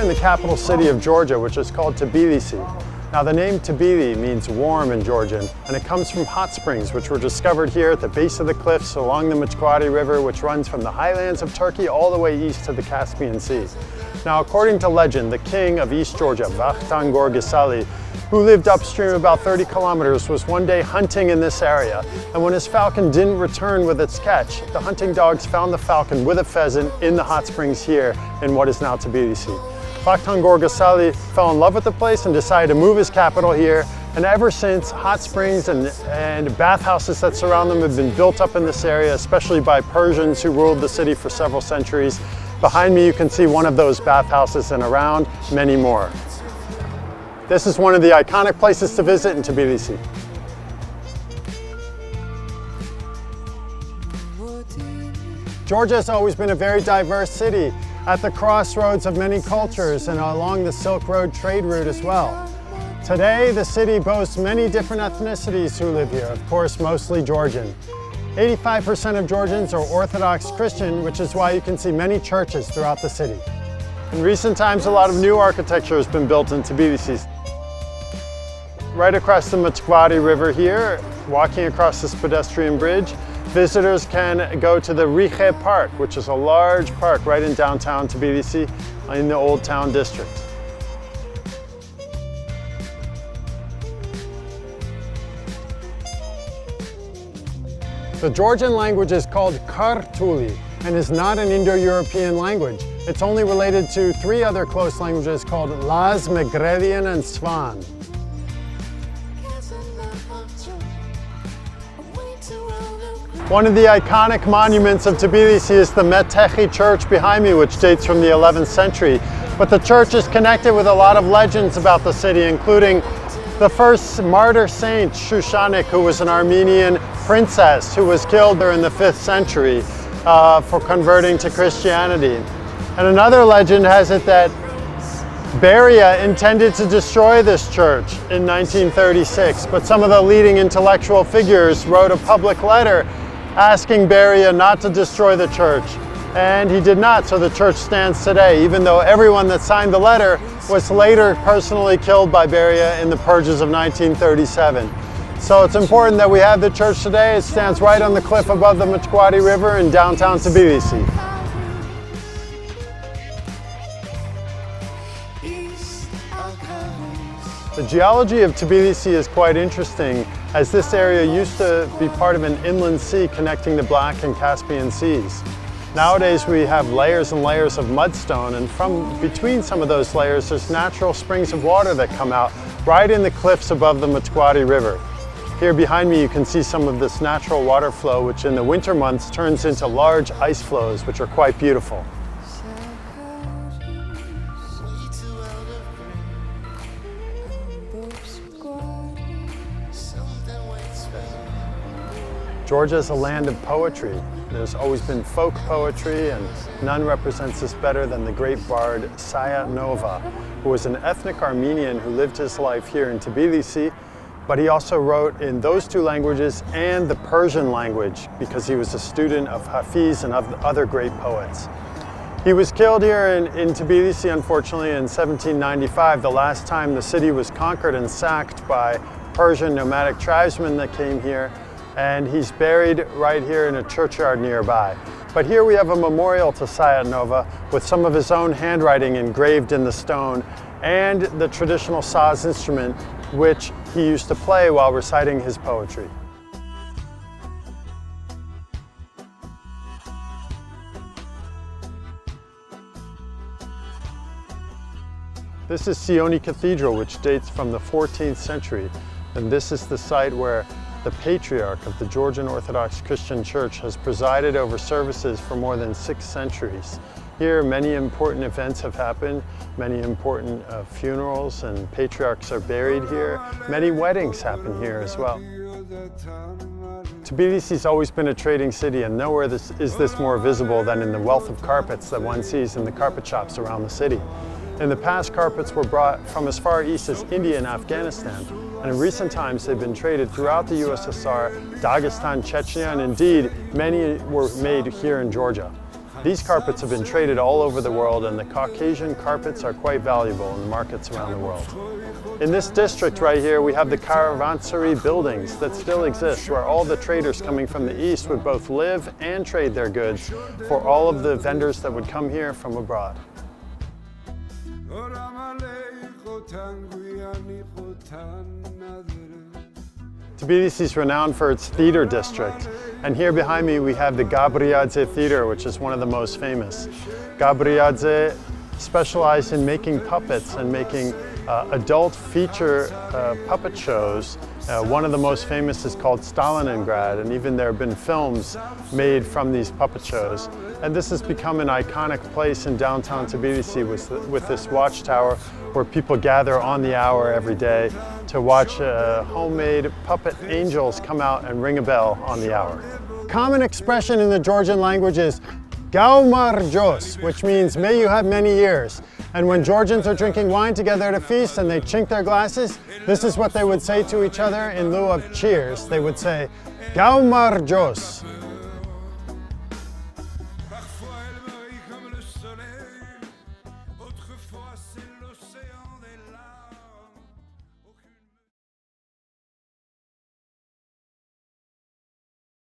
in the capital city of Georgia, which is called Tbilisi. Now the name Tbilisi means warm in Georgian, and it comes from hot springs which were discovered here at the base of the cliffs along the Mchkwari River, which runs from the highlands of Turkey all the way east to the Caspian Sea. Now according to legend, the king of East Georgia, Vakhtang Kupreishvili, who lived upstream about 30 kilometers, was one day hunting in this area, and when his falcon didn't return with its catch, the hunting dogs found the falcon with a pheasant in the hot springs here in what is now Tbilisi. Vakhtang Kupreishvili fell in love with the place and decided to move his capital here, and ever since, hot springs and bathhouses that surround them have been built up in this area, especially by Persians who ruled the city for several centuries. Behind me you can see one of those bathhouses, and around many more. This is one of the iconic places to visit in Tbilisi. Georgia has always been a very diverse city, at the crossroads of many cultures and along the Silk Road trade route as well. Today, the city boasts many different ethnicities who live here, of course, mostly Georgian. 85% of Georgians are Orthodox Christian, which is why you can see many churches throughout the city. In recent times, a lot of new architecture has been built in Tbilisi. Right across the Mchkwari River here, walking across this pedestrian bridge, visitors can go to the Rihe Park, which is a large park right in downtown Tbilisi in the Old Town District. The Georgian language is called Kartuli and is not an Indo-European language. It's only related to 3 other close languages called Laz, Megrelian, and Svan. One of the iconic monuments of Tbilisi is the Tbilisi Church behind me, which dates from the 11th century. But the church is connected with a lot of legends about the city, including the first martyr saint, Shushanik, who was an Armenian princess who was killed during the 5th century for converting to Christianity. And another legend has it that Beria intended to destroy this church in 1936, but some of the leading intellectual figures wrote a public letter asking Beria not to destroy the church, and he did not, so the church stands today, even though everyone that signed the letter was later personally killed by Beria in the purges of 1937. So it's important that we have the church today. It stands right on the cliff above the Mchkwari River in downtown Tbilisi. The geology of Tbilisi is quite interesting, as this area used to be part of an inland sea connecting the Black and Caspian Seas. Nowadays we have layers and layers of mudstone, and from between some of those layers there's natural springs of water that come out right in the cliffs above the Mchkwari River. Here behind me you can see some of this natural water flow, which in the winter months turns into large ice flows, which are quite beautiful. Georgia is a land of poetry. There's always been folk poetry, and none represents this better than the great bard Sayat-Nova, who was an ethnic Armenian who lived his life here in Tbilisi, but he also wrote in those 2 languages and the Persian language because he was a student of Hafiz and of other great poets. He was killed here in Tbilisi, unfortunately, in 1795, the last time the city was conquered and sacked by Persian nomadic tribesmen that came here. And he's buried right here in a churchyard nearby. But here we have a memorial to Sayat-Nova with some of his own handwriting engraved in the stone and the traditional saz instrument which he used to play while reciting his poetry. This is Sione Cathedral, which dates from the 14th century, and this is the site where the Patriarch of the Georgian Orthodox Christian Church has presided over services for more than 6 centuries. Here, many important events have happened, many important funerals, and patriarchs are buried here. Many weddings happen here as well. Tbilisi's always been a trading city, and nowhere is this more visible than in the wealth of carpets that one sees in the carpet shops around the city. In the past, carpets were brought from as far east as India and Afghanistan, and in recent times they've been traded throughout the USSR, Dagestan, Chechnya, and indeed many were made here in Georgia. These carpets have been traded all over the world, and the Caucasian carpets are quite valuable in the markets around the world. In this district right here, we have the caravanserai buildings that still exist, where all the traders coming from the east would both live and trade their goods for all of the vendors that would come here from abroad. Tbilisi is renowned for its theater district, and here behind me we have the Gabriadze Theater, which is one of the most famous. Gabriadze specialized in making puppets and making adult feature puppet shows. One of the most famous is called Stalingrad, and even there have been films made from these puppet shows. And this has become an iconic place in downtown Tbilisi with this watchtower where people gather on the hour every day to watch homemade puppet angels come out and ring a bell on the hour. Common expression in the Georgian language is Gaumar Jos, which means may you have many years. And when Georgians are drinking wine together at a feast and they chink their glasses, this is what they would say to each other in lieu of cheers. They would say, Gaumar Jos.